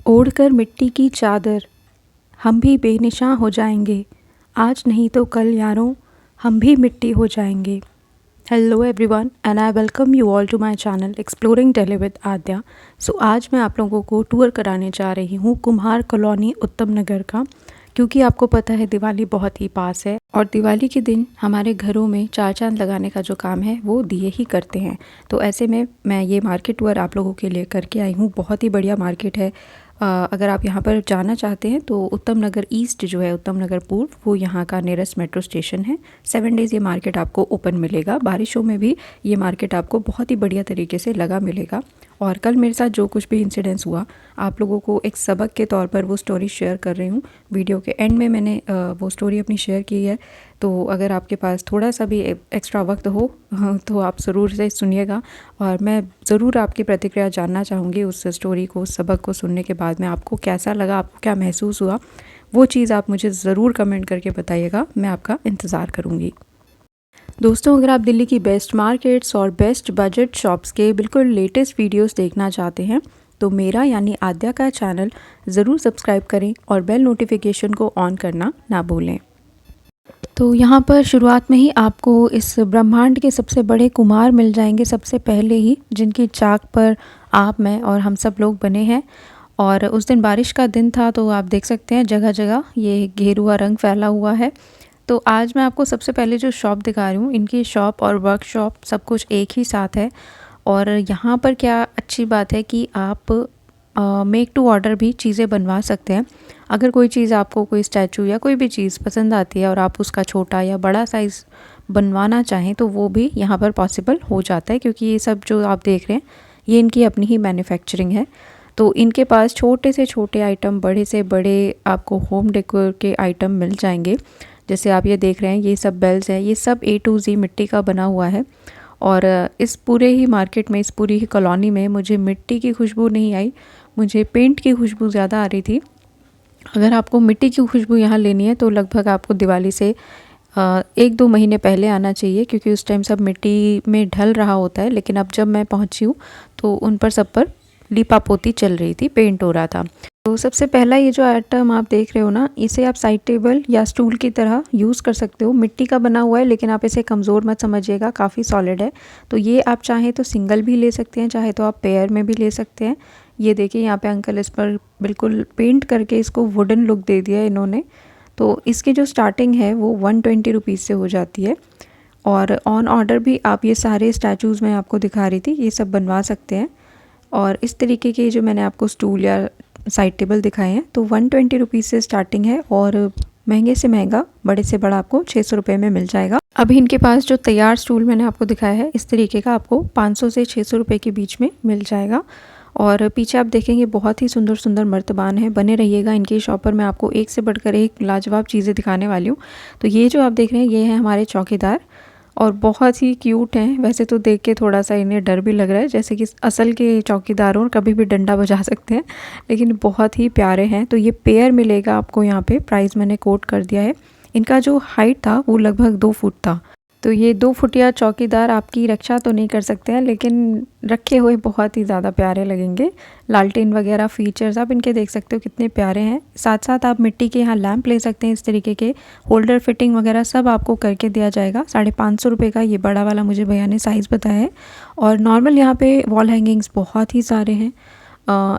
ओढ़कर मिट्टी की चादर हम भी बेनिशां हो जाएंगे, आज नहीं तो कल यारों हम भी मिट्टी हो जाएंगे। Hello everyone and I welcome you all to my channel exploring Delhi with Aadya. So आज मैं आप लोगों को टूर कराने जा रही हूँ कुम्हार कॉलोनी उत्तम नगर का, क्योंकि आपको पता है दिवाली बहुत ही पास है और दिवाली के दिन हमारे घरों में चार चांद लगाने का जो काम है वो दिए ही करते हैं। तो ऐसे में मैं ये मार्केट टूर आप लोगों के लिए करके आई हूँ। बहुत ही बढ़िया मार्केट है। अगर आप यहाँ पर जाना चाहते हैं तो उत्तम नगर ईस्ट जो है, उत्तम नगर पूर्व, वो यहाँ का नियरेस्ट मेट्रो स्टेशन है। 7 डेज़ ये मार्केट आपको ओपन मिलेगा। बारिशों में भी ये मार्केट आपको बहुत ही बढ़िया तरीके से लगा मिलेगा। और कल मेरे साथ जो कुछ भी इंसिडेंस हुआ आप लोगों को एक सबक के तौर पर वो स्टोरी शेयर कर रही हूँ। वीडियो के एंड में मैंने वो स्टोरी अपनी शेयर की है, तो अगर आपके पास थोड़ा सा भी एक्स्ट्रा वक्त हो तो आप ज़रूर से सुनिएगा। और मैं ज़रूर आपकी प्रतिक्रिया जानना चाहूँगी उस स्टोरी को, उस सबक को सुनने के बाद में आपको कैसा लगा, आपको क्या महसूस हुआ, वो चीज़ आप मुझे ज़रूर कमेंट करके बताइएगा। मैं आपका इंतज़ार करूँगी। दोस्तों, अगर आप दिल्ली की बेस्ट मार्केट्स और बेस्ट बजट शॉप्स के बिल्कुल लेटेस्ट वीडियोस देखना चाहते हैं तो मेरा यानी आद्या का चैनल ज़रूर सब्सक्राइब करें और बेल नोटिफिकेशन को ऑन करना ना भूलें। तो यहाँ पर शुरुआत में ही आपको इस ब्रह्मांड के सबसे बड़े कुम्हार मिल जाएंगे, सबसे पहले ही, जिनकी चाक पर आप, मैं और हम सब लोग बने हैं। और उस दिन बारिश का दिन था तो आप देख सकते हैं जगह जगह ये गेरुआ रंग फैला हुआ है। तो आज मैं आपको सबसे पहले जो शॉप दिखा रही हूँ, इनकी शॉप और वर्कशॉप सब कुछ एक ही साथ है। और यहाँ पर क्या अच्छी बात है कि आप मेक टू ऑर्डर भी चीज़ें बनवा सकते हैं। अगर कोई चीज़ आपको, कोई स्टैचू या कोई भी चीज़ पसंद आती है और आप उसका छोटा या बड़ा साइज़ बनवाना चाहें तो वो भी यहाँ पर पॉसिबल हो जाता है, क्योंकि ये सब जो आप देख रहे हैं ये इनकी अपनी ही मैन्युफैक्चरिंग है। तो इनके पास छोटे से छोटे आइटम, बड़े से बड़े आपको होम डेकोर के आइटम मिल जाएंगे। जैसे आप ये देख रहे हैं, ये सब बेल्स हैं, ये सब A to Z मिट्टी का बना हुआ है। और इस पूरे ही मार्केट में, इस पूरी ही कॉलोनी में मुझे मिट्टी की खुशबू नहीं आई, मुझे पेंट की खुशबू ज़्यादा आ रही थी। अगर आपको मिट्टी की खुशबू यहाँ लेनी है तो लगभग आपको दिवाली से 1-2 महीने पहले आना चाहिए, क्योंकि उस टाइम सब मिट्टी में ढल रहा होता है। लेकिन अब जब मैं पहुँची हूँ तो उन पर सब पर लीपा पोती चल रही थी, पेंट हो रहा था। तो सबसे पहला ये जो आइटम आप देख रहे हो ना, इसे आप साइड टेबल या स्टूल की तरह यूज़ कर सकते हो। मिट्टी का बना हुआ है लेकिन आप इसे कमज़ोर मत समझिएगा, काफ़ी सॉलिड है। तो ये आप चाहें तो सिंगल भी ले सकते हैं, चाहे तो आप पेयर में भी ले सकते हैं। ये देखिए यहाँ पे अंकल इस पर बिल्कुल पेंट करके इसको वुडन लुक दे दिया है इन्होंने। तो इसकी जो स्टार्टिंग है वो 120 रुपीज़ से हो जाती है। और ऑन ऑर्डर भी आप ये सारे स्टैचूज़ मैं आपको दिखा रही थी, ये सब बनवा सकते हैं। और इस तरीके के जो मैंने आपको स्टूल या साइड टेबल दिखाए हैं तो 120 रुपीज़ से स्टार्टिंग है, और महंगे से महंगा, बड़े से बड़ा आपको 600 रुपये में मिल जाएगा। अभी इनके पास जो तैयार स्टूल मैंने आपको दिखाया है इस तरीके का आपको 500 से 600 रुपये के बीच में मिल जाएगा। और पीछे आप देखेंगे बहुत ही सुंदर सुंदर मर्तबान है। बने रहिएगा इनकी शॉप पर, मैं आपको एक से बढ़कर एक लाजवाब चीज़ें दिखाने वाली हूँ। तो ये जो आप देख रहे हैं ये है हमारे चौकीदार, और बहुत ही क्यूट हैं। वैसे तो देख के थोड़ा सा इन्हें डर भी लग रहा है, जैसे कि असल के चौकीदार हो, कभी भी डंडा बजा सकते हैं, लेकिन बहुत ही प्यारे हैं। तो ये पेयर मिलेगा आपको यहाँ पे, प्राइस मैंने कोट कर दिया है। इनका जो हाइट था वो लगभग 2 फुट था। तो ये 2 फुटिया चौकीदार आपकी रक्षा तो नहीं कर सकते हैं, लेकिन रखे हुए बहुत ही ज़्यादा प्यारे लगेंगे। लालटेन वगैरह फीचर्स आप इनके देख सकते हो कितने प्यारे हैं। साथ साथ आप मिट्टी के यहाँ लैंप ले सकते हैं, इस तरीके के होल्डर फिटिंग वगैरह सब आपको करके दिया जाएगा। 550 रुपये का ये बड़ा वाला मुझे भैया ने साइज़ बताया है। और नॉर्मल यहाँ पे वॉल हैंगिंग्स बहुत ही सारे हैं।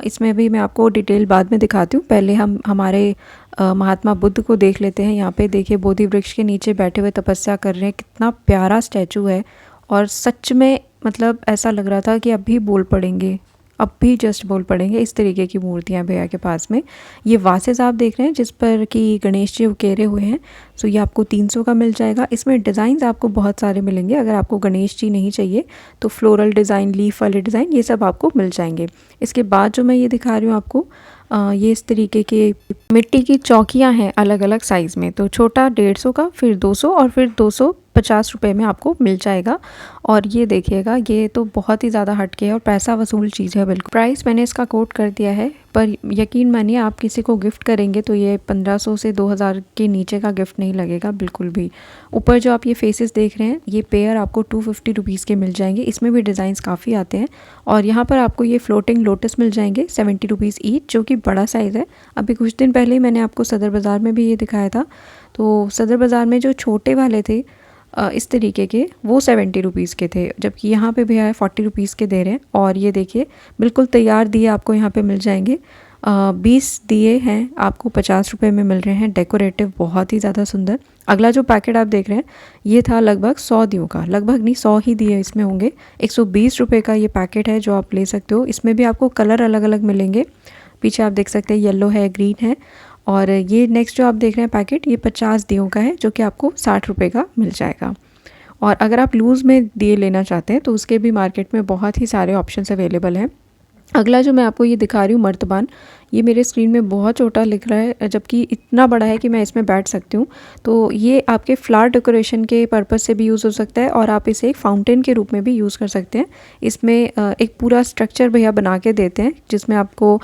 इसमें भी मैं आपको डिटेल बाद में दिखाती हूँ। पहले हम हमारे महात्मा बुद्ध को देख लेते हैं। यहाँ पे देखिए बोधि वृक्ष के नीचे बैठे हुए तपस्या कर रहे हैं, कितना प्यारा स्टैचू है। और सच में मतलब ऐसा लग रहा था कि अब भी बोल पड़ेंगे, अब भी जस्ट बोल पड़ेंगे। इस तरीके की मूर्तियाँ भैया के पास में। ये वासेस आप देख रहे हैं जिस पर कि गणेश जी उकेरे हुए हैं, सो ये आपको 300 का मिल जाएगा। इसमें डिज़ाइंस आपको बहुत सारे मिलेंगे। अगर आपको गणेश जी नहीं चाहिए तो फ्लोरल डिज़ाइन, लीफ वाले डिज़ाइन, ये सब आपको मिल जाएंगे। इसके बाद जो मैं ये दिखा रही हूँ आपको, ये इस तरीके के मिट्टी की चौकियाँ हैं अलग अलग साइज़ में। तो छोटा 150 का, फिर 200 और फिर ₹50 में आपको मिल जाएगा। और ये देखिएगा, ये तो बहुत ही ज़्यादा हटके है और पैसा वसूल चीज़ है बिल्कुल। प्राइस मैंने इसका कोट कर दिया है, पर यकीन मानिए आप किसी को गिफ्ट करेंगे तो ये 1500 से 2000 के नीचे का गिफ्ट नहीं लगेगा बिल्कुल भी। ऊपर जो आप ये फेसेस देख रहे हैं, ये पेयर आपको 250 रुपीज़ के मिल जाएंगे। इसमें भी डिज़ाइंस काफ़ी आते हैं। और यहाँ पर आपको ये फ्लोटिंग लोटस मिल जाएंगे 70 रुपीज़ ईच, जो कि बड़ा साइज़ है। अभी कुछ दिन पहले ही मैंने आपको सदर बाज़ार में भी ये दिखाया था। तो सदर बाज़ार में जो छोटे वाले थे इस तरीके के, वो 70 रुपीज़ के थे, जबकि यहाँ पे भैया 40 रुपीज़ के दे रहे हैं। और ये देखिए बिल्कुल तैयार दिए आपको यहाँ पे मिल जाएंगे। 20 दिए हैं आपको 50 रुपये में मिल रहे हैं, डेकोरेटिव, बहुत ही ज़्यादा सुंदर। अगला जो पैकेट आप देख रहे हैं ये था लगभग 100 दियों का, लगभग नहीं 100 ही दिए इसमें होंगे। 120 रुपये का ये पैकेट है जो आप ले सकते हो। इसमें भी आपको कलर अलग अलग मिलेंगे। पीछे आप देख सकते हैं येलो है, ग्रीन है। और ये नेक्स्ट जो आप देख रहे हैं पैकेट, ये 50 दियों का है, जो कि आपको 60 रुपये का मिल जाएगा। और अगर आप लूज़ में दिए लेना चाहते हैं तो उसके भी मार्केट में बहुत ही सारे ऑप्शंस अवेलेबल हैं। अगला जो मैं आपको ये दिखा रही हूँ मर्तबान, ये मेरे स्क्रीन में बहुत छोटा लिख रहा है, जबकि इतना बड़ा है कि मैं इसमें बैठ सकती हूँ। तो ये आपके फ्लावर डेकोरेशन के पर्पस से भी यूज़ हो सकता है और आप इसे एक फाउंटेन के रूप में भी यूज़ कर सकते हैं। इसमें एक पूरा स्ट्रक्चर भैया बना के देते हैं, जिसमें आपको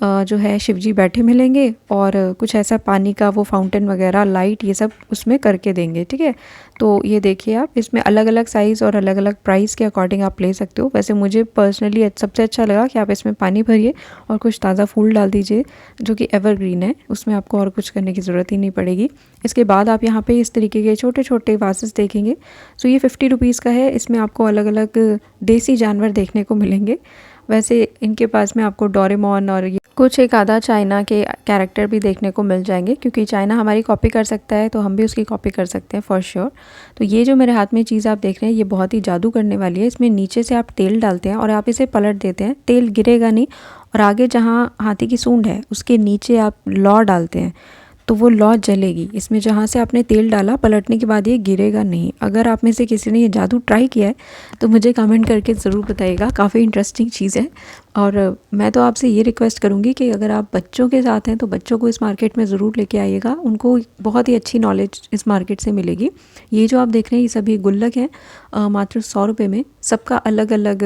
जो है शिवजी बैठे मिलेंगे और कुछ ऐसा पानी का वो फाउंटेन वगैरह, लाइट, ये सब उसमें करके देंगे, ठीक है। तो ये देखिए आप, इसमें अलग अलग साइज़ और अलग अलग प्राइस के अकॉर्डिंग आप ले सकते हो। वैसे मुझे पर्सनली सबसे अच्छा लगा कि आप इसमें पानी भरिए और कुछ ताज़ा फूल डाल दीजिए, जो कि एवरग्रीन है, उसमें आपको और कुछ करने की ज़रूरत ही नहीं पड़ेगी। इसके बाद आप यहाँ पे इस तरीके के छोटे छोटे वासेस देखेंगे। सो ये 50 रुपीज़ का है। इसमें आपको अलग अलग देसी जानवर देखने को मिलेंगे। वैसे इनके पास में आपको डोरेमोन और ये कुछ एक आधा चाइना के कैरेक्टर भी देखने को मिल जाएंगे, क्योंकि चाइना हमारी कॉपी कर सकता है तो हम भी उसकी कॉपी कर सकते हैं फॉर श्योर। तो ये जो मेरे हाथ में चीज़ आप देख रहे हैं, ये बहुत ही जादू करने वाली है। इसमें नीचे से आप तेल डालते हैं और आप इसे पलट देते हैं, तेल गिरेगा नहीं। और आगे जहाँ हाथी की सूंड है उसके नीचे आप लौ डालते हैं तो वो लौ जलेगी। इसमें जहाँ से आपने तेल डाला, पलटने के बाद ये गिरेगा नहीं। अगर आप में से किसी ने ये जादू ट्राई किया है तो मुझे कमेंट करके ज़रूर बताइएगा, काफ़ी इंटरेस्टिंग चीज़ है। और मैं तो आपसे ये रिक्वेस्ट करूँगी कि अगर आप बच्चों के साथ हैं तो बच्चों को इस मार्केट में ज़रूर लेके आइएगा, उनको बहुत ही अच्छी नॉलेज इस मार्केट से मिलेगी। ये जो आप देख रहे हैं ये सभी गुल्लक हैं, मात्र 100 रुपये में। सबका अलग अलग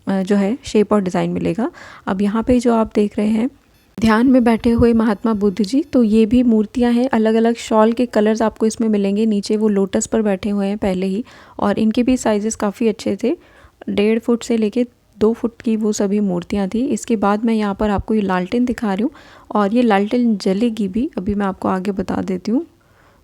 जो है शेप और डिज़ाइन मिलेगा। अब यहाँ पे जो आप देख रहे हैं ध्यान में बैठे हुए महात्मा बुद्ध जी, तो ये भी मूर्तियाँ हैं। अलग अलग शॉल के कलर्स आपको इसमें मिलेंगे। नीचे वो लोटस पर बैठे हुए हैं पहले ही, और इनके भी साइजेस काफ़ी अच्छे थे। 1.5 फुट से लेके 2 फुट की वो सभी मूर्तियाँ थी। इसके बाद मैं यहाँ पर आपको ये लालटेन दिखा रही हूँ, और ये लालटेन जलेगी भी, अभी मैं आपको आगे बता देती हूँ।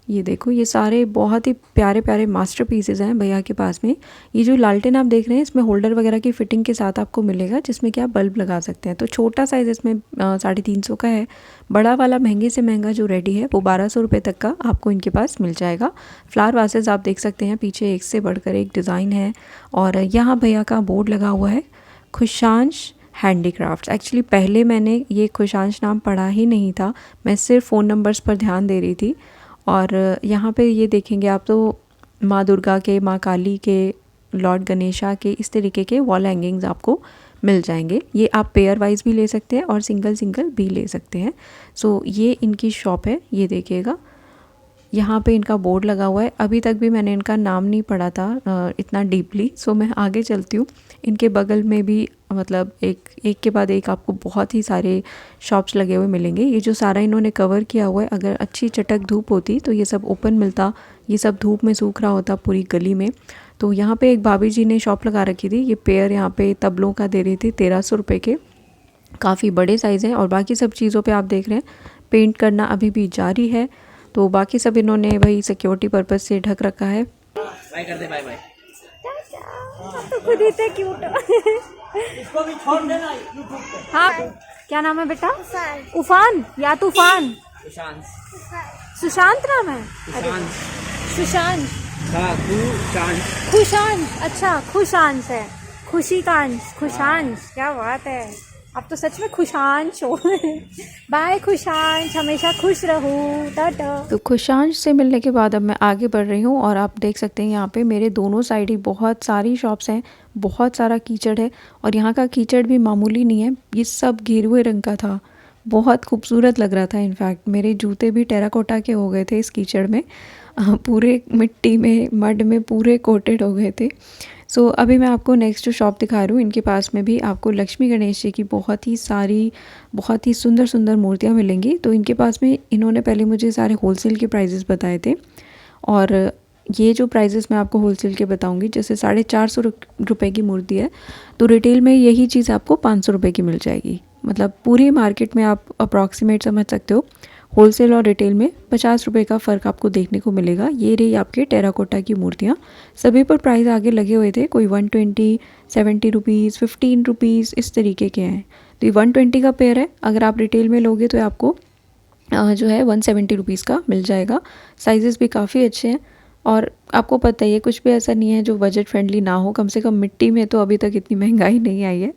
ये देखो, ये सारे बहुत ही प्यारे प्यारे मास्टरपीसेस हैं भैया के पास में। ये जो लालटेन आप देख रहे हैं, इसमें होल्डर वगैरह की फिटिंग के साथ आपको मिलेगा, जिसमें कि आप बल्ब लगा सकते हैं। तो छोटा साइज़ इसमें 350 का है। बड़ा वाला महंगे से महंगा जो रेडी है वो 1200 रुपये तक का आपको इनके पास मिल जाएगा। फ्लावर वासेस आप देख सकते हैं, पीछे एक से बढ़कर एक डिज़ाइन है। और यहाँ भैया का बोर्ड लगा हुआ है, खुशांश हैंडीक्राफ्ट्स। एक्चुअली पहले मैंने ये खुशांश नाम पढ़ा ही नहीं था, मैं सिर्फ फ़ोन नंबर्स पर ध्यान दे रही थी। और यहाँ पे ये देखेंगे आप तो माँ दुर्गा के, माँ काली के, लॉर्ड गणेशा के, इस तरीके के वॉल हैंगिंग्स आपको मिल जाएंगे। ये आप पेयर वाइज भी ले सकते हैं और सिंगल सिंगल भी ले सकते हैं। सो ये इनकी शॉप है, ये देखिएगा, यहाँ पे इनका बोर्ड लगा हुआ है। अभी तक भी मैंने इनका नाम नहीं पढ़ा था इतना डीपली। सो मैं आगे चलती हूँ। इनके बगल में भी मतलब एक के बाद एक आपको बहुत ही सारे शॉप्स लगे हुए मिलेंगे। ये जो सारा इन्होंने कवर किया हुआ है, अगर अच्छी चटक धूप होती तो ये सब ओपन मिलता, ये सब धूप में सूख रहा होता पूरी गली में। तो यहाँ पे एक भाभी जी ने शॉप लगा रखी थी। ये पेयर यहाँ पे तबलों का दे रही थी 1300 रुपये के, काफ़ी बड़े साइज़ हैं। और बाकी सब चीज़ों पे आप देख रहे हैं पेंट करना अभी भी जारी है। तो बाकी सब इन्होंने भाई सिक्योरिटी पर्पस से ढक रखा है। बाय कर दे, बाय बाय। तो खुद ही थे क्यूट। इसको भी छोड़ देना यूट्यूब पे। हाँ, क्या नाम है बेटा? उफान या तूफान? सुशांत। सुशांत नाम है? सुशांत। सुशांत। हाँ, सुशांत। खुशांश, अच्छा खुशांश है, खुशी कांश, खुशांश, क्या बात है। अब तो सच में खुशांश हो। बाय खुशांश, हमेशा खुश रहो, टाटा। तो खुशांश से मिलने के बाद अब मैं आगे बढ़ रही हूँ, और आप देख सकते हैं यहाँ पे मेरे दोनों साइड ही बहुत सारी शॉप्स हैं, बहुत सारा कीचड़ है। और यहाँ का कीचड़ भी मामूली नहीं है, ये सब गेरुए रंग का था, बहुत खूबसूरत लग रहा था। इनफैक्ट मेरे जूते भी टेराकोटा के हो गए थे इस कीचड़ में, पूरे मिट्टी में, मड में पूरे कोटेड हो गए थे। सो अभी मैं आपको नेक्स्ट जो शॉप दिखा रही हूँ, इनके पास में भी आपको लक्ष्मी गणेश जी की बहुत ही सारी, बहुत ही सुंदर सुंदर मूर्तियाँ मिलेंगी। तो इनके पास में इन्होंने पहले मुझे सारे होलसेल के प्राइजेस बताए थे, और ये जो प्राइजेस मैं आपको होलसेल के बताऊंगी, जैसे 450 रुपये की मूर्ति है तो रिटेल में यही चीज़ आपको 500 रुपये की मिल जाएगी। मतलब पूरी मार्केट में आप अप्रॉक्सीमेट समझ सकते हो, होलसेल और रिटेल में 50 रुपये का फ़र्क आपको देखने को मिलेगा। ये रही आपके टेराकोटा की मूर्तियाँ, सभी पर प्राइस आगे लगे हुए थे, कोई 120, 70 रुपीज़, 15 रुपीज़ इस तरीके के हैं। तो ये 120 का पेयर है, अगर आप रिटेल में लोगे तो आपको जो है 170 रुपीज़ का मिल जाएगा। साइजेस भी काफ़ी अच्छे हैं, और आपको पता ही है कुछ भी ऐसा नहीं है जो बजट फ्रेंडली ना हो, कम से कम मिट्टी में तो अभी तक इतनी महंगाई नहीं आई है।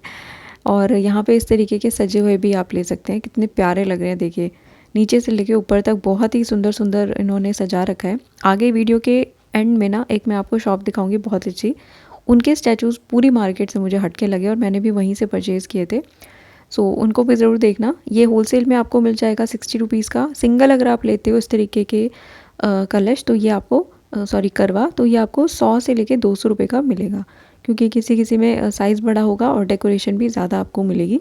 और यहाँ पे इस तरीके के सजे हुए भी आप ले सकते हैं, कितने प्यारे लग रहे हैं। देखिए नीचे से लेके ऊपर तक बहुत ही सुंदर सुंदर इन्होंने सजा रखा है। आगे वीडियो के एंड में ना एक मैं आपको शॉप दिखाऊंगी बहुत अच्छी, उनके स्टैचूज़ पूरी मार्केट से मुझे हटके लगे और मैंने भी वहीं से परचेज़ किए थे। सो उनको भी ज़रूर देखना। ये होलसेल में आपको मिल जाएगा 60 रुपीज़ का। सिंगल अगर आप लेते हो इस तरीके के कलश, तो ये आपको करवा, तो ये आपको 100 से लेके 200 रुपये का मिलेगा, क्योंकि किसी किसी में साइज़ बड़ा होगा और डेकोरेशन भी ज़्यादा आपको मिलेगी।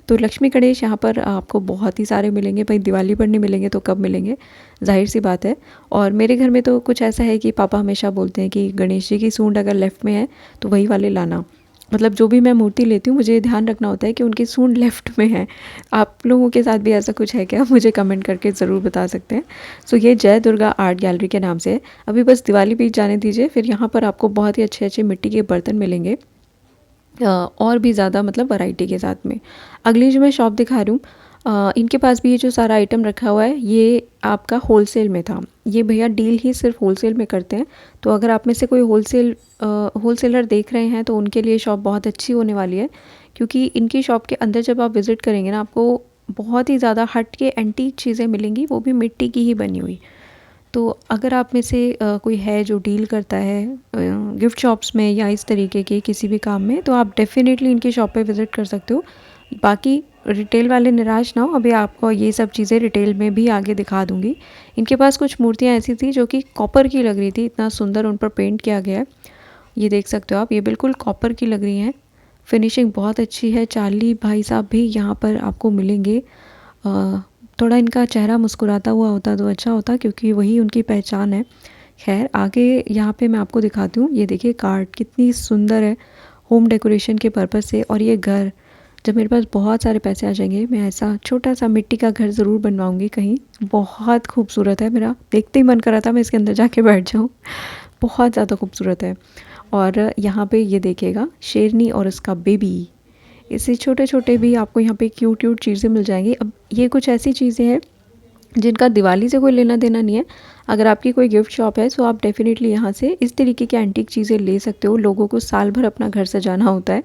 तो लक्ष्मी गणेश यहाँ पर आपको बहुत ही सारे मिलेंगे। भाई दिवाली पर नहीं मिलेंगे तो कब मिलेंगे, जाहिर सी बात है। और मेरे घर में तो कुछ ऐसा है कि पापा हमेशा बोलते हैं कि गणेश जी की सूंड अगर लेफ़्ट में है तो वही वाले लाना। मतलब जो भी मैं मूर्ति लेती हूँ मुझे ये ध्यान रखना होता है कि उनकी सूंड लेफ़्ट में है। आप लोगों के साथ भी ऐसा कुछ है क्या, मुझे कमेंट करके ज़रूर बता सकते हैं। सो ये जय दुर्गा आर्ट गैलरी के नाम से है। अभी बस दिवाली बीत जाने दीजिए, फिर यहाँ पर आपको बहुत ही अच्छे अच्छे मिट्टी के बर्तन मिलेंगे, और भी ज़्यादा मतलब वैरायटी के साथ में। अगली जो मैं शॉप दिखा रही हूँ, इनके पास भी ये जो सारा आइटम रखा हुआ है ये आपका होलसेल में था। ये भैया डील ही सिर्फ होलसेल में करते हैं, तो अगर आप में से कोई होलसेलर देख रहे हैं तो उनके लिए शॉप बहुत अच्छी होने वाली है, क्योंकि इनकी शॉप के अंदर जब आप विज़िट करेंगे ना, आपको बहुत ही ज़्यादा हट के एंटीक चीज़ें मिलेंगी, वो भी मिट्टी की ही बनी हुई। तो अगर आप में से कोई है जो डील करता है गिफ्ट शॉप्स में या इस तरीके के किसी भी काम में, तो आप डेफ़िनेटली इनकी शॉप पे विज़िट कर सकते हो। बाकी रिटेल वाले निराश ना हो, अभी आपको ये सब चीज़ें रिटेल में भी आगे दिखा दूँगी। इनके पास कुछ मूर्तियाँ ऐसी थी जो कि कॉपर की लग रही थी, इतना सुंदर उन पर पेंट किया गया है। ये देख सकते हो आप, ये बिल्कुल कॉपर की लग रही हैं, फिनिशिंग बहुत अच्छी है। चार्ली भाई साहब भी यहाँ पर आपको मिलेंगे। थोड़ा इनका चेहरा मुस्कुराता हुआ होता तो अच्छा होता, क्योंकि वही उनकी पहचान है। खैर आगे यहाँ पे मैं आपको दिखाती हूँ। ये देखिए कार्ड कितनी सुंदर है होम डेकोरेशन के पर्पज़ से। और ये घर, जब मेरे पास बहुत सारे पैसे आ जाएंगे मैं ऐसा छोटा सा मिट्टी का घर ज़रूर बनवाऊँगी कहीं। बहुत खूबसूरत है, मेरा देखते ही मन कर रहा था मैं इसके अंदर जाके बैठ जाऊँ, बहुत ज़्यादा खूबसूरत है। और यहाँ पे ये देखिएगा शेरनी और उसका बेबी, इससे छोटे छोटे भी आपको यहाँ पे क्यूट क्यूट चीज़ें मिल जाएंगी। अब ये कुछ ऐसी चीज़ें हैं जिनका दिवाली से कोई लेना देना नहीं है। अगर आपकी कोई गिफ्ट शॉप है तो आप डेफ़िनेटली यहाँ से इस तरीके की एंटीक चीज़ें ले सकते हो। लोगों को साल भर अपना घर सजाना होता है।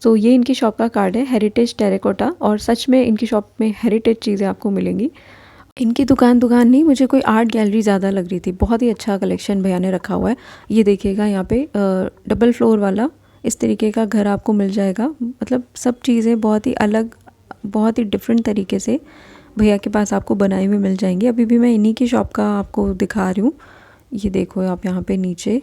तो ये इनकी शॉप का कार्ड है, हेरिटेज टेराकोटा, और सच में इनकी शॉप में हेरिटेज चीज़ें आपको मिलेंगी। इनकी दुकान नहीं, मुझे कोई आर्ट गैलरी ज़्यादा लग रही थी। बहुत ही अच्छा कलेक्शन भैया ने रखा हुआ है। ये देखिएगा यहाँ पे डबल फ्लोर वाला इस तरीके का घर आपको मिल जाएगा। मतलब सब चीज़ें बहुत ही अलग, बहुत ही डिफरेंट तरीके से भैया के पास आपको बनाई हुई मिल जाएंगी। अभी भी मैं इन्हीं की शॉप का आपको दिखा रही हूँ। ये देखो आप यहाँ पे नीचे,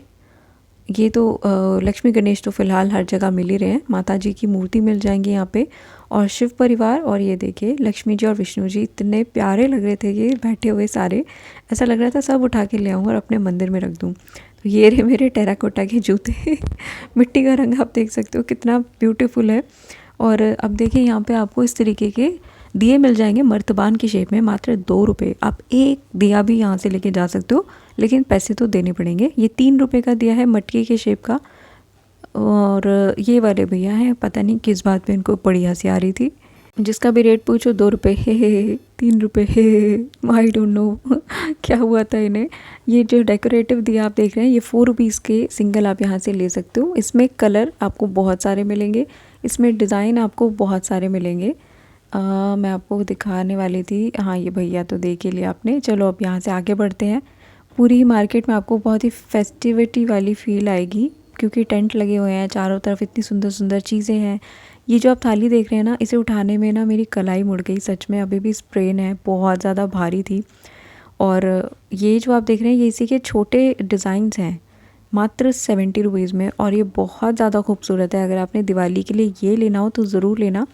ये तो लक्ष्मी गणेश तो फ़िलहाल हर जगह मिल ही रहे हैं। माता जी की मूर्ति मिल जाएंगी यहाँ पे, और शिव परिवार। और ये देखिए लक्ष्मी जी और विष्णु जी, इतने प्यारे लग रहे थे ये बैठे हुए सारे। ऐसा लग रहा था सब उठा के ले आऊँ और अपने मंदिर में रख दूँ। तो ये रहे मेरे टेराकोटा के जूते मिट्टी का रंग आप देख सकते हो कितना ब्यूटीफुल है। और अब देखिए यहाँ पे आपको इस तरीके के दिए मिल जाएंगे मर्तबान की शेप में, मात्र 2 रुपये। आप एक दिया भी यहाँ से लेके जा सकते हो, लेकिन पैसे तो देने पड़ेंगे। ये 3 रुपये का दिया है मटकी के शेप का। और ये वाले भैया हैं, पता नहीं किस बात पे इनको बड़ी हंसी आ रही थी। जिसका भी रेट पूछो 2 रुपये, हे 3 रुपये, हे आई डोंट नो क्या हुआ था इन्हें। ये जो डेकोरेटिव दिया आप देख रहे हैं, ये 4 रुपीज़ के सिंगल आप यहाँ से ले सकते हो। इसमें कलर आपको बहुत सारे मिलेंगे, इसमें डिज़ाइन आपको बहुत सारे मिलेंगे। मैं आपको दिखाने वाली थी। हाँ ये भैया तो देख ही लिया आपने। चलो अब यहाँ से आगे बढ़ते हैं। पूरी मार्केट में आपको बहुत ही फेस्टिविटी वाली फील आएगी, क्योंकि टेंट लगे हुए हैं चारों तरफ, इतनी सुंदर सुंदर चीज़ें हैं। ये जो आप थाली देख रहे हैं ना, इसे उठाने में ना मेरी कलाई मुड़ गई सच में, अभी भी स्ट्रेन है, बहुत ज़्यादा भारी थी। और ये जो आप देख रहे हैं ये इसी के छोटे डिज़ाइंस हैं, मात्र 70 रुपीज़ में, और ये बहुत ज़्यादा खूबसूरत है। अगर आपने दिवाली के लिए ये लेना हो तो ज़रूर लेना,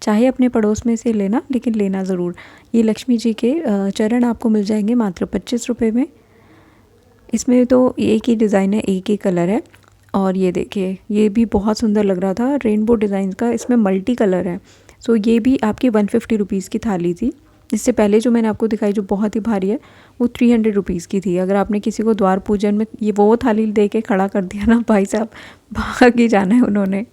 चाहे अपने पड़ोस में से लेना, लेकिन लेना ज़रूर। ये लक्ष्मी जी के चरण आपको मिल जाएंगे मात्र 25 रुपये में। इसमें तो एक ही डिज़ाइन है, एक ही कलर है। और ये देखिए, ये भी बहुत सुंदर लग रहा था, रेनबो डिज़ाइन का, इसमें मल्टी कलर है। सो ये भी आपकी 150 रुपीज़ की थाली थी। इससे पहले जो मैंने आपको दिखाई जो बहुत ही भारी है, वो 300 रुपीज़ की थी। अगर आपने किसी को द्वार पूजन में ये वो थाली दे के खड़ा कर दिया ना, भाई साहब भाग ही जाना है उन्होंने।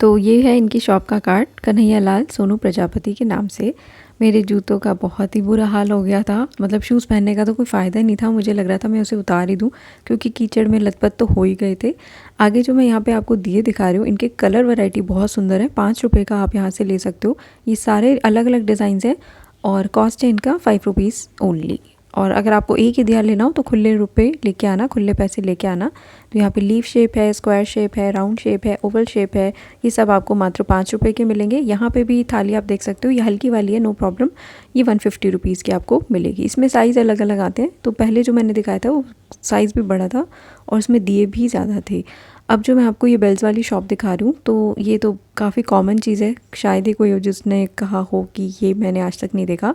तो ये है इनकी शॉप का कार्ड, कन्हैया लाल सोनू प्रजापति के नाम से। मेरे जूतों का बहुत ही बुरा हाल हो गया था, मतलब शूज़ पहनने का तो कोई फ़ायदा नहीं था, मुझे लग रहा था मैं उसे उतार ही दूं, क्योंकि कीचड़ में लथपथ तो हो ही गए थे। आगे जो मैं यहाँ पे आपको दिए दिखा रही हूँ, इनके कलर वैरायटी बहुत सुंदर है। 5 रुपये का आप यहाँ से ले सकते हो। ये सारे अलग अलग डिज़ाइंस हैं और कॉस्ट है इनका 5 रुपीज़ ओनली। और अगर आपको एक ही दिया लेना हो तो खुले रुपए लेके आना, खुले पैसे लेके आना। तो यहाँ पे लीफ शेप है, स्क्वायर शेप है, राउंड शेप है, ओवल शेप है, ये सब आपको मात्र 5 रुपये के मिलेंगे। यहाँ पे भी थाली आप देख सकते हो, ये हल्की वाली है, नो प्रॉब्लम, ये 150 रुपीज़ की आपको मिलेगी। इसमें साइज़ अलग अलग आते हैं। तो पहले जो मैंने दिखाया था वो साइज़ भी बड़ा था और उसमें दिए भी ज़्यादा थे। अब जो मैं आपको ये बेल्स वाली शॉप दिखा रही हूँ, तो ये तो काफ़ी कॉमन चीज़ है, शायद ही कोई हो जिसने कहा हो कि ये मैंने आज तक नहीं देखा।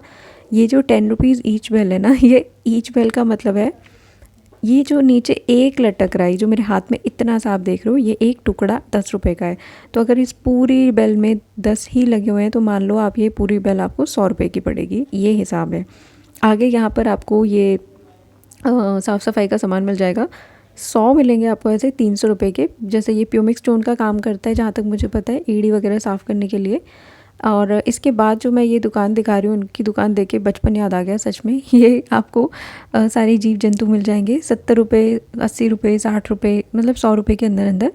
ये जो 10 रुपीज़ ईच बेल है ना, ये ईच बेल का मतलब है ये जो नीचे एक लटक रहा है, जो मेरे हाथ में इतना सा आप देख रहे हो, ये एक टुकड़ा 10 रुपये का है। तो अगर इस पूरी बेल में 10 ही लगे हुए हैं तो मान लो आप ये पूरी बेल आपको 100 रुपये की पड़ेगी, ये हिसाब है। आगे यहाँ पर आपको ये साफ़ सफाई का सामान मिल जाएगा। 100 मिलेंगे आपको ऐसे 300 रुपये के। जैसे ये प्यूमिक स्टोन का काम करता है, जहाँ तक मुझे पता है, ईड़ी वगैरह साफ़ करने के लिए। और इसके बाद जो मैं ये दुकान दिखा रही हूँ, उनकी दुकान देख के बचपन याद आ गया सच में। ये आपको सारे जीव जंतु मिल जाएंगे 70 रुपये, 80 रुपये, 60 रुपये, मतलब 100 रुपये के अंदर अंदर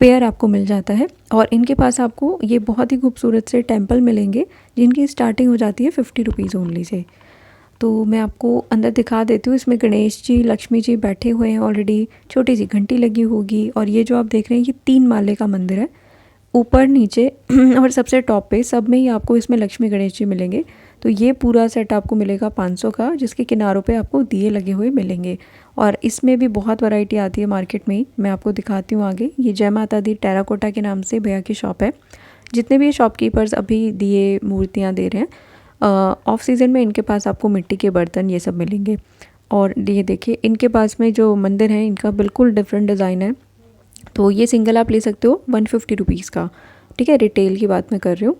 पेयर आपको मिल जाता है। और इनके पास आपको ये बहुत ही खूबसूरत से टेम्पल मिलेंगे, जिनकी स्टार्टिंग हो जाती है 50 रुपीज़ ओनली से। तो मैं आपको अंदर दिखा देती हूँ। इसमें गणेश जी, लक्ष्मी जी बैठे हुए हैं ऑलरेडी, छोटी सी घंटी लगी होगी। और ये जो आप देख रहे हैं ये 3 माले का मंदिर है, ऊपर नीचे और सबसे टॉप पे, सब में ही आपको इसमें लक्ष्मी गणेश जी मिलेंगे। तो ये पूरा सेट आपको मिलेगा 500 का, जिसके किनारों पे आपको दिए लगे हुए मिलेंगे। और इसमें भी बहुत वैरायटी आती है मार्केट में ही, मैं आपको दिखाती हूँ आगे। ये जय माता दी टेराकोटा के नाम से भैया की शॉप है। जितने भी शॉपकीपर्स अभी दिए मूर्तियाँ दे रहे हैं, ऑफ सीज़न में इनके पास आपको मिट्टी के बर्तन ये सब मिलेंगे। और ये देखिए, इनके पास में जो मंदिर है इनका बिल्कुल डिफरेंट डिज़ाइन है। तो ये सिंगल आप ले सकते हो 150 रुपीज़ का, ठीक है, रिटेल की बात मैं कर रही हूँ।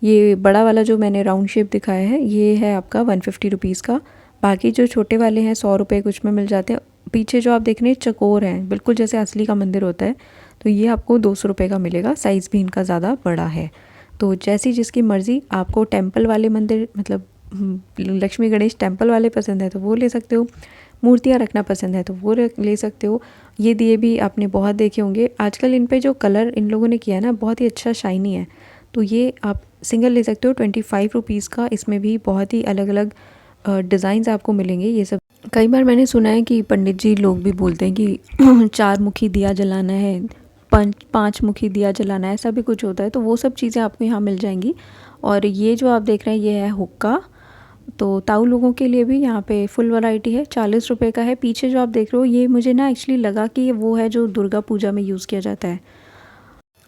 ये बड़ा वाला जो मैंने राउंड शेप दिखाया है ये है आपका 150 रुपीज़ का। बाकी जो छोटे वाले हैं 100 रुपये कुछ में मिल जाते हैं। पीछे जो आप देख रहे हैं चकोर हैं, बिल्कुल जैसे असली का मंदिर होता है, तो ये आपको 200 रुपये का मिलेगा। साइज़ भी इनका ज़्यादा बड़ा है। तो जैसी जिसकी मर्ज़ी, आपको टेम्पल वाले मंदिर, मतलब लक्ष्मी गणेश टेम्पल वाले पसंद है तो वो ले सकते हो, मूर्तियाँ रखना पसंद है तो वो ले सकते हो। ये दिए भी आपने बहुत देखे होंगे आजकल, इन पे जो कलर इन लोगों ने किया है ना, बहुत ही अच्छा शाइनी है। तो ये आप सिंगल ले सकते हो 25 रुपीज़ का। इसमें भी बहुत ही अलग अलग डिज़ाइंस आपको मिलेंगे। ये सब कई बार मैंने सुना है कि पंडित जी लोग भी बोलते हैं कि 4 मुखी दिया जलाना है, 5 मुखी दिया जलाना है, ऐसा भी कुछ होता है। तो वो सब चीज़ें आपको यहाँ मिल जाएंगी। और ये जो आप देख रहे हैं ये है हुक्का। तो ताऊ लोगों के लिए भी यहाँ पे फुल वैरायटी है, 40 रुपये का है। पीछे जो आप देख रहे हो ये मुझे ना एक्चुअली लगा कि ये वो है जो दुर्गा पूजा में यूज़ किया जाता है,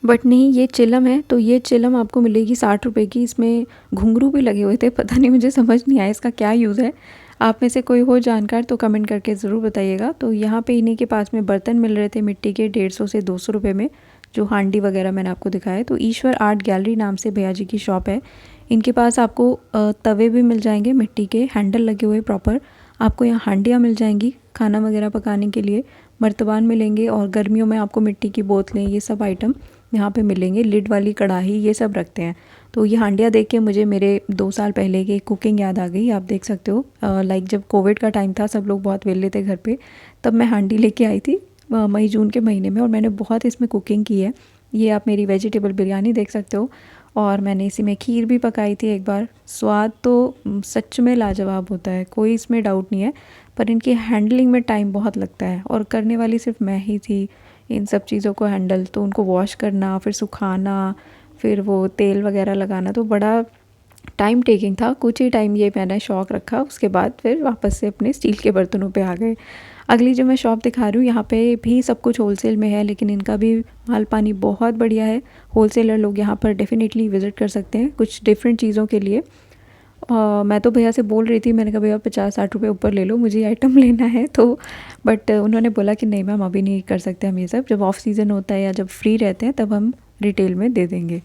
बट नहीं, ये चिलम है। तो ये चिलम आपको मिलेगी 60 रुपये की। इसमें घुंघरू भी लगे हुए थे, पता नहीं, मुझे समझ नहीं आया इसका क्या यूज़ है। आप में से कोई हो जानकार तो कमेंट करके ज़रूर बताइएगा। तो यहाँ पे इन्हीं के पास में बर्तन मिल रहे थे मिट्टी के 150 से 200 रुपये में, जो हांडी वगैरह मैंने आपको दिखाया है। तो ईश्वर आर्ट गैलरी नाम से भैया जी की शॉप है। इनके पास आपको तवे भी मिल जाएंगे मिट्टी के, हैंडल लगे हुए प्रॉपर। आपको यहाँ हांडियाँ मिल जाएंगी खाना वगैरह पकाने के लिए, मर्तबान मिलेंगे। और गर्मियों में आपको मिट्टी की बोतलें, ये सब आइटम यहाँ पे मिलेंगे। लिड वाली कढ़ाई ये सब रखते हैं। तो ये हांडियाँ देख के मुझे मेरे 2 साल पहले की कुकिंग याद आ गई। आप देख सकते हो, लाइक जब कोविड का टाइम था, सब लोग बहुत वेले थे घर पे, तब मैं हांडी लेके आई थी मई जून के महीने में, और मैंने बहुत इसमें कुकिंग की है। ये आप मेरी वेजिटेबल बिरयानी देख सकते हो। और मैंने इसी में खीर भी पकाई थी एक बार। स्वाद तो सच में लाजवाब होता है, कोई इसमें डाउट नहीं है। पर इनकी हैंडलिंग में टाइम बहुत लगता है, और करने वाली सिर्फ मैं ही थी इन सब चीज़ों को हैंडल। तो उनको वॉश करना, फिर सुखाना, फिर वो तेल वगैरह लगाना, तो बड़ा टाइम टेकिंग था। कुछ ही टाइम ये मैंने शौक रखा, उसके बाद फिर वापस से अपने स्टील के बर्तनों पे आ गए। अगली जो मैं शॉप दिखा रही हूँ, यहाँ पे भी सब कुछ होलसेल में है, लेकिन इनका भी माल पानी बहुत बढ़िया है। होलसेलर लोग यहाँ पर डेफ़िनेटली विज़िट कर सकते हैं कुछ डिफरेंट चीज़ों के लिए। मैं तो भैया से बोल रही थी, मैंने कहा भैया 50-60 रुपये ऊपर ले लो, मुझे ये आइटम लेना है। तो बट उन्होंने बोला कि नहीं मैम, अभी नहीं कर सकते हम ये सब, जब ऑफ सीज़न होता है या जब फ्री रहते हैं तब हम रिटेल में दे देंगे।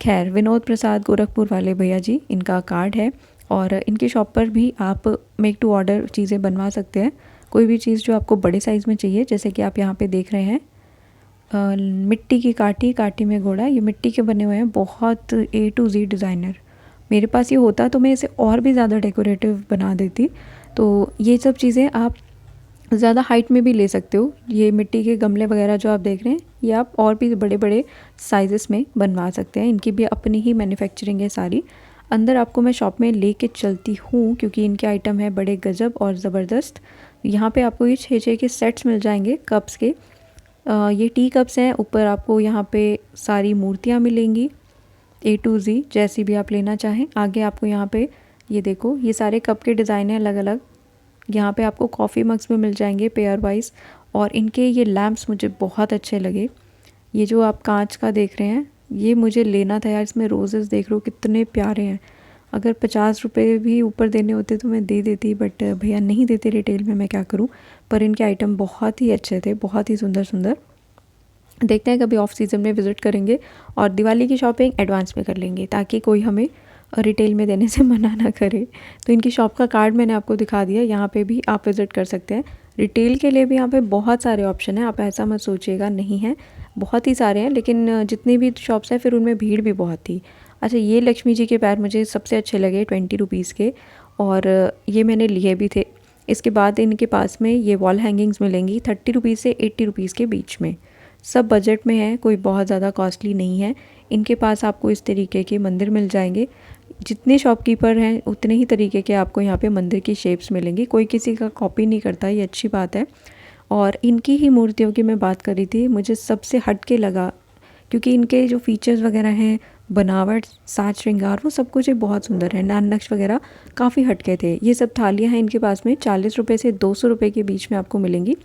खैर, विनोद प्रसाद गोरखपुर वाले भैया जी, इनका कार्ड है और इनकी शॉप पर भी आप मेक टू ऑर्डर चीज़ें बनवा सकते हैं। कोई भी चीज़ जो आपको बड़े साइज़ में चाहिए, जैसे कि आप यहाँ पे देख रहे हैं मिट्टी की काठी में घोड़ा, ये मिट्टी के बने हुए हैं, बहुत A to Z डिज़ाइनर। मेरे पास ये होता तो मैं इसे और भी ज़्यादा डेकोरेटिव बना देती। तो ये सब चीज़ें आप ज़्यादा हाइट में भी ले सकते हो। ये मिट्टी के गमले वगैरह जो आप देख रहे हैं, ये आप और भी बड़े बड़े साइज़ेस में बनवा सकते हैं। इनकी भी अपनी ही मैन्युफैक्चरिंग है सारी। अंदर आपको मैं शॉप में लेके चलती हूँ, क्योंकि इनके आइटम है बड़े गजब और ज़बरदस्त। यहाँ पे आपको ये 6-6 के सेट्स मिल जाएंगे कप्स के। ये टी कप्स हैं। ऊपर आपको यहाँ पे सारी मूर्तियाँ मिलेंगी A to Z, जैसी भी आप लेना चाहें। आगे आपको यहाँ पे ये देखो, ये सारे कप के डिज़ाइन हैं अलग अलग। यहाँ पे आपको कॉफ़ी मग्स में मिल जाएंगे पेयर वाइज। और इनके ये लैम्प्स मुझे बहुत अच्छे लगे। ये जो आप कांच का देख रहे हैं, ये मुझे लेना था यार। इसमें रोजेज़ देख लो कितने प्यारे हैं। अगर 50 रुपये भी ऊपर देने होते तो मैं दे देती, बट भैया नहीं देते रिटेल में, मैं क्या करूँ। पर इनके आइटम बहुत ही अच्छे थे, बहुत ही सुंदर सुंदर। देखते हैं कभी ऑफ सीज़न में विज़िट करेंगे और दिवाली की शॉपिंग एडवांस में कर लेंगे, ताकि कोई हमें रिटेल में देने से मना ना करे। तो इनकी शॉप का कार्ड मैंने आपको दिखा दिया, यहाँ पे भी आप विज़िट कर सकते हैं। रिटेल के लिए भी यहाँ पे बहुत सारे ऑप्शन हैं, आप ऐसा मत सोचिएगा नहीं है, बहुत ही सारे हैं। लेकिन जितनी भी शॉप्स हैं फिर उनमें भीड़ भी बहुत थी। अच्छा, ये लक्ष्मी जी के पैर मुझे सबसे अच्छे लगे 20 रुपीज़ के, और ये मैंने लिए भी थे। इसके बाद इनके पास में ये वॉल हैंगिंग्स मिलेंगी 30 रुपीज़ से 80 रुपीज़ के बीच में। सब बजट में है, कोई बहुत ज़्यादा कॉस्टली नहीं है। इनके पास आपको इस तरीके के मंदिर मिल जाएंगे। जितने शॉपकीपर हैं उतने ही तरीके के आपको यहाँ पे मंदिर की शेप्स मिलेंगी। कोई किसी का कॉपी नहीं करता, ये अच्छी बात है। और इनकी ही मूर्तियों की मैं बात कर रही थी, मुझे सबसे हट के लगा, क्योंकि इनके जो फीचर्स वगैरह हैं, बनावट, साज श्रृंगार, वो सब कुछ बहुत सुंदर है। नान नक्श वगैरह काफ़ी हटके थे। ये सब थालियाँ हैं इनके पास में 40 रुपये से 200 रुपये के बीच में आपको मिलेंगी,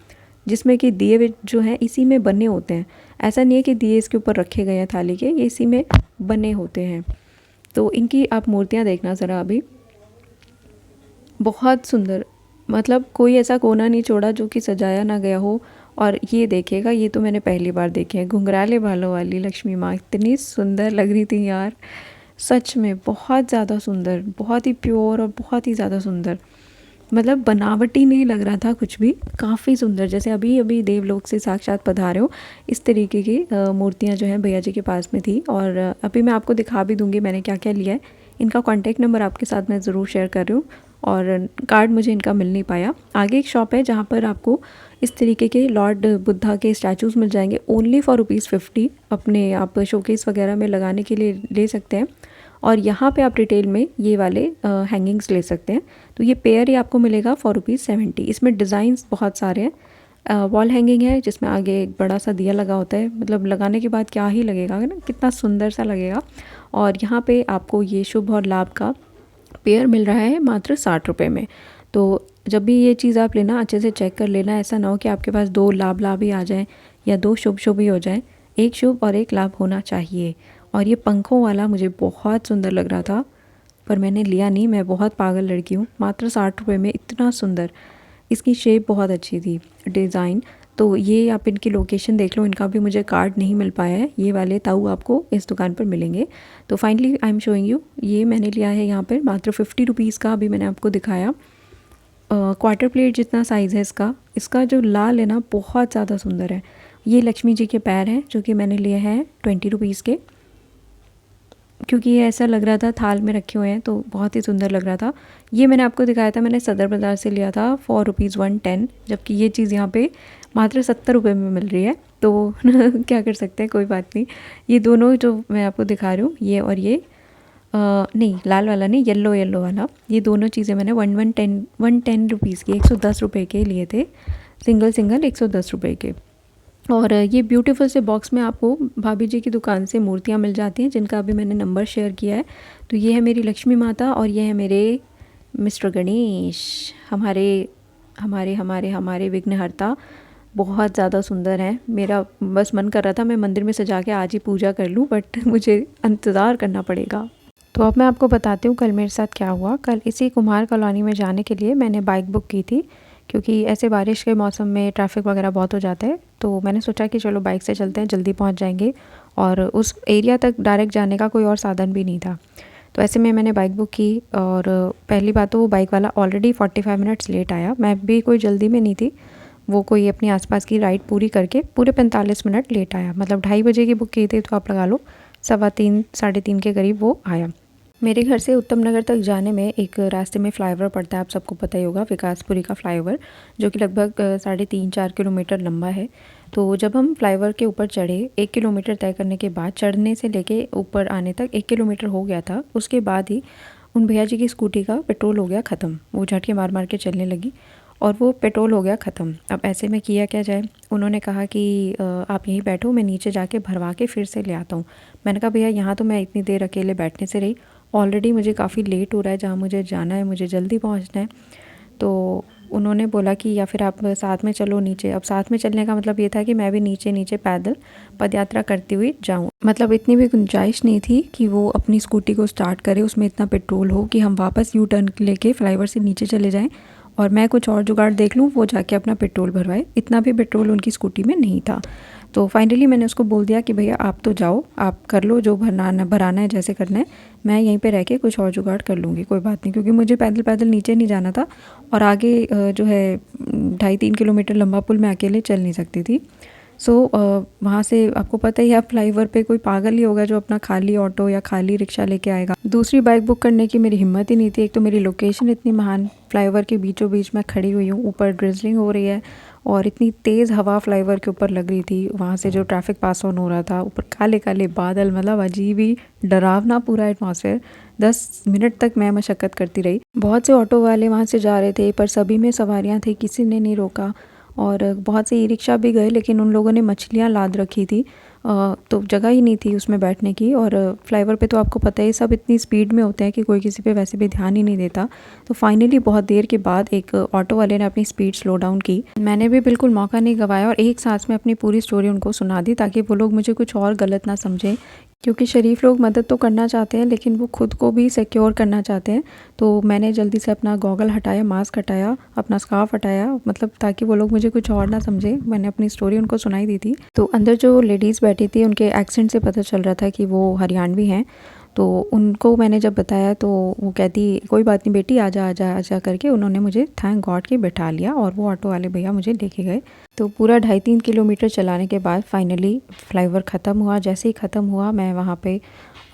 जिसमें कि दिए जो हैं इसी में बने होते हैं। ऐसा नहीं है कि दिए इसके ऊपर रखे गए हैं थाली के, ये इसी में बने होते हैं। तो इनकी आप मूर्तियाँ देखना ज़रा अभी, बहुत सुंदर, मतलब कोई ऐसा कोना नहीं छोड़ा जो कि सजाया ना गया हो। और ये देखिएगा, ये तो मैंने पहली बार देखे हैं, घुंघराले बालों वाली लक्ष्मी माँ, इतनी सुंदर लग रही थी यार, सच में बहुत ज़्यादा सुंदर, बहुत ही प्योर और बहुत ही ज़्यादा सुंदर। मतलब बनावटी नहीं लग रहा था कुछ भी, काफ़ी सुंदर, जैसे अभी अभी देवलोक से साक्षात पधारे हो, इस तरीके की मूर्तियाँ जो हैं भैया जी के पास में थी। और अभी मैं आपको दिखा भी दूँगी मैंने क्या क्या लिया है। इनका कॉन्टैक्ट नंबर आपके साथ मैं ज़रूर शेयर कर रही हूँ, और कार्ड मुझे इनका मिल नहीं पाया। आगे एक शॉप है जहाँ पर आपको इस तरीके के लॉर्ड बुद्धा के स्टैचूज़ मिल जाएंगे, ओनली फॉर ₹50। अपने आप शोकेस वगैरह में लगाने के लिए ले सकते हैं। और यहाँ पे आप रिटेल में ये वाले हैंगिंग्स ले सकते हैं। तो ये पेयर ही आपको मिलेगा फॉर ₹70। इसमें डिज़ाइंस बहुत सारे हैं। वॉल हैंगिंग है जिसमें आगे एक बड़ा सा दिया लगा होता है, मतलब लगाने के बाद क्या ही लगेगा ना, कितना सुंदर सा लगेगा। और यहाँ पे आपको ये शुभ और लाभ का पेयर मिल रहा है मात्र 60 रुपये में। तो जब भी ये चीज़ आप लेना, अच्छे से चेक कर लेना, ऐसा ना हो कि आपके पास 2 लाभ ही आ जाएँ या 2 शुभ ही हो जाएँ। एक शुभ और एक लाभ होना चाहिए। और ये पंखों वाला मुझे बहुत सुंदर लग रहा था, पर मैंने लिया नहीं, मैं बहुत पागल लड़की हूँ। मात्र 60 रुपये में इतना सुंदर, इसकी शेप बहुत अच्छी थी, डिज़ाइन। तो ये आप इनकी लोकेशन देख लो, इनका भी मुझे कार्ड नहीं मिल पाया है। ये वाले ताऊ आपको इस दुकान पर मिलेंगे। तो finally I am showing you, ये मैंने लिया है यहाँ पर मात्र 50 रुपीज़ का। अभी मैंने आपको दिखाया क्वार्टर प्लेट जितना साइज़ है इसका। इसका जो लाल है ना, बहुत ज़्यादा सुंदर है। ये लक्ष्मी जी के पैर हैं जो कि मैंने लिए हैं 20 रुपीज़ के, क्योंकि ये ऐसा लग रहा था थाल में रखे हुए हैं, तो बहुत ही सुंदर लग रहा था। ये मैंने आपको दिखाया था, मैंने सदर बाज़ार से लिया था फॉर ₹110, जबकि ये चीज़ यहाँ पे मात्र 70 रुपये में मिल रही है। तो क्या कर सकते हैं, कोई बात नहीं। ये दोनों जो मैं आपको दिखा रही हूँ, ये और ये नहीं, लाल वाला नहीं, येलो वाला, ये दोनों चीज़ें मैंने 110 रुपीज़ की, 110 रुपये के लिए थे। सिंगल 110 रुपये के। और ये ब्यूटीफुल से बॉक्स में आपको भाभी जी की दुकान से मूर्तियाँ मिल जाती हैं, जिनका अभी मैंने नंबर शेयर किया है। तो ये है मेरी लक्ष्मी माता और ये है मेरे मिस्टर गणेश, हमारे हमारे हमारे हमारे विघ्नहर्ता। बहुत ज़्यादा सुंदर हैं। मेरा बस मन कर रहा था मैं मंदिर में सजा के आज ही पूजा कर लूँ, बट मुझे इंतज़ार करना पड़ेगा। तो अब मैं आपको बताती हूँ कल मेरे साथ क्या हुआ। कल इसी कुम्हार कॉलोनी में जाने के लिए मैंने बाइक बुक की थी, क्योंकि ऐसे बारिश के मौसम में ट्रैफिक वगैरह बहुत हो जाता है। तो मैंने सोचा कि चलो बाइक से चलते हैं, जल्दी पहुंच जाएंगे, और उस एरिया तक डायरेक्ट जाने का कोई और साधन भी नहीं था। तो ऐसे में मैंने बाइक बुक की, और पहली बात तो वो बाइक वाला ऑलरेडी 45 मिनट्स लेट आया। मैं भी कोई जल्दी में नहीं थी, वो कोई अपनी आसपास की राइड पूरी करके पूरे 45 मिनट लेट आया। मतलब 2:30 बजे की बुक की थी, तो आप लगा लो 3:15 साढ़े 3 के करीब वो आया। मेरे घर से उत्तम नगर तक जाने में एक रास्ते में फ्लाईओवर पड़ता है, आप सबको पता ही होगा, विकासपुरी का फ्लाईओवर, जो कि लगभग 3.5-4 किलोमीटर लंबा है। तो जब हम फ्लाईओवर के ऊपर चढ़े, 1 किलोमीटर तय करने के बाद, चढ़ने से लेके ऊपर आने तक 1 किलोमीटर हो गया था, उसके बाद ही उन भैया जी की स्कूटी का पेट्रोल हो गया ख़त्म। वो झटके मार मार के चलने लगी और वो पेट्रोल हो गया ख़त्म। अब ऐसे में किया क्या जाए। उन्होंने कहा कि आप यहीं बैठो, मैं नीचे जाके भरवा के फिर से ले आता हूँ। मैंने कहा भैया यहाँ तो मैं इतनी देर अकेले बैठने से रही, ऑलरेडी मुझे काफ़ी लेट हो रहा है, जहाँ मुझे जाना है मुझे जल्दी पहुँचना है। तो उन्होंने बोला कि या फिर आप साथ में चलो नीचे। अब साथ में चलने का मतलब ये था कि मैं भी नीचे नीचे पैदल पदयात्रा करती हुई जाऊँ। मतलब इतनी भी गुंजाइश नहीं थी कि वो अपनी स्कूटी को स्टार्ट करे, उसमें इतना पेट्रोल हो कि हम वापस यू टर्न लेके फ्लाईओवर से नीचे चले जाएं और मैं कुछ और जुगाड़ देख लूँ, वो जाके अपना पेट्रोल भरवाए। इतना भी पेट्रोल उनकी स्कूटी में नहीं था। तो फाइनली मैंने उसको बोल दिया कि भैया आप तो जाओ, आप कर लो जो भराना है जैसे करना है, मैं यहीं पे रह के कुछ और जुगाड़ कर लूँगी, कोई बात नहीं। क्योंकि मुझे पैदल पैदल नीचे नहीं जाना था, और आगे जो है 2.5-3 किलोमीटर लंबा पुल मैं अकेले चल नहीं सकती थी। सो वहाँ से आपको पता ही है, फ्लाईओवर पे कोई पागल ही होगा जो अपना खाली ऑटो या खाली रिक्शा लेके आएगा। दूसरी बाइक बुक करने की मेरी हिम्मत ही नहीं थी। एक तो मेरी लोकेशन इतनी महान, फ्लाईओवर के बीचों बीच मैं खड़ी हुई हूँ, ऊपर ड्रिजलिंग हो रही है और इतनी तेज़ हवा फ्लाईओवर के ऊपर लग रही थी। वहाँ से जो ट्रैफिक पास ऑन हो रहा था, ऊपर काले काले बादल, मतलब अजीब ही डरावना पूरा एटमॉस्फेयर। 10 मिनट तक मैं मशक्क़त करती रही। बहुत से ऑटो वाले वहाँ से जा रहे थे, पर सभी में सवारियाँ थी, किसी ने नहीं रोका। और बहुत से ई रिक्शा भी गए, लेकिन उन लोगों ने मछलियाँ लाद रखी थी, तो जगह ही नहीं थी उसमें बैठने की। और फ्लाईओवर पे तो आपको पता है सब इतनी स्पीड में होते हैं कि कोई किसी पे वैसे भी ध्यान ही नहीं देता। तो फाइनली बहुत देर के बाद एक ऑटो वाले ने अपनी स्पीड स्लो डाउन की। मैंने भी बिल्कुल मौका नहीं गंवाया और एक सांस में अपनी पूरी स्टोरी उनको सुना दी, ताकि वो लोग मुझे कुछ और गलत ना समझें। क्योंकि शरीफ लोग मदद तो करना चाहते हैं, लेकिन वो खुद को भी सिक्योर करना चाहते हैं। तो मैंने जल्दी से अपना गॉगल हटाया, मास्क हटाया, अपना स्कार्फ हटाया, मतलब ताकि वो लोग मुझे कुछ और ना समझें। मैंने अपनी स्टोरी उनको सुनाई दी थी। तो अंदर जो लेडीज़ बैठी थी, उनके एक्सेंट से पता चल रहा था कि वो हरियाणवी हैं। तो उनको मैंने जब बताया तो वो कहती कोई बात नहीं बेटी, आजा आजा आजा करके उन्होंने मुझे थैंक गॉड के बैठा लिया, और वो ऑटो वाले भैया मुझे लेके गए। तो पूरा 2.5-3 किलोमीटर चलाने के बाद फाइनली फ्लाईओवर ख़त्म हुआ। जैसे ही ख़त्म हुआ, मैं वहाँ पे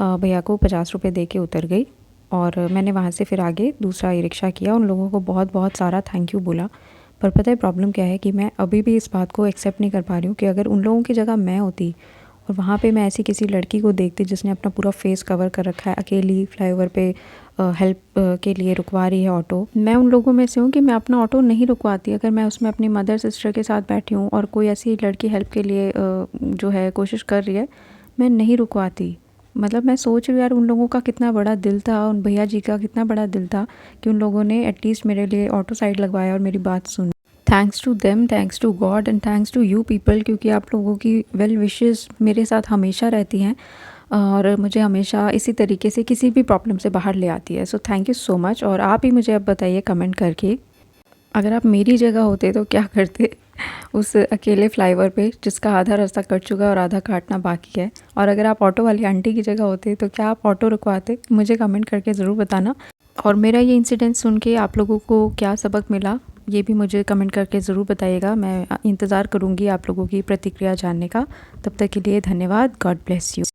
भैया को 50 रुपये दे के उतर गई, और मैंने वहाँ से फिर आगे दूसरा ई रिक्शा किया। उन लोगों को बहुत बहुत सारा थैंक यू बोला। पर पता है प्रॉब्लम क्या है कि मैं अभी भी इस बात को एक्सेप्ट नहीं कर पा रही हूँ कि अगर उन लोगों की जगह मैं होती और वहाँ पे मैं ऐसी किसी लड़की को देखती जिसने अपना पूरा फेस कवर कर रखा है, अकेली फ्लाईओवर पे हेल्प के लिए रुकवा रही है ऑटो, मैं उन लोगों में से हूँ कि मैं अपना ऑटो नहीं रुकवाती। अगर मैं उसमें अपनी मदर सिस्टर के साथ बैठी हूँ और कोई ऐसी लड़की हेल्प के लिए जो है कोशिश कर रही है, मैं नहीं रुकवाती। मतलब मैं सोच रही हूँ यार, उन लोगों का कितना बड़ा दिल था, उन भैया जी का कितना बड़ा दिल था कि उन लोगों ने एटलीस्ट मेरे लिए ऑटो साइड लगवाया और मेरी बात सुनी। Thanks to them, thanks to God and thanks to you people, क्योंकि आप लोगों की वेल विशेस मेरे साथ हमेशा रहती हैं और मुझे हमेशा इसी तरीके से किसी भी प्रॉब्लम से बाहर ले आती है। So thank you so much. और आप ही मुझे अब बताइए कमेंट करके, अगर आप मेरी जगह होते तो क्या करते उस अकेले फ्लाईओवर पे जिसका आधा रास्ता कट चुका है और आधा काटना बाकी है। और अगर आप ऑटो वाली आंटी की जगह होते तो क्या आप ऑटो रुकवाते, मुझे कमेंट करके ज़रूर बताना। और मेरा ये इंसिडेंट सुन के आप लोगों को क्या सबक मिला, ये भी मुझे कमेंट करके ज़रूर बताइएगा। मैं इंतज़ार करूँगी आप लोगों की प्रतिक्रिया जानने का। तब तक के लिए धन्यवाद। God bless you.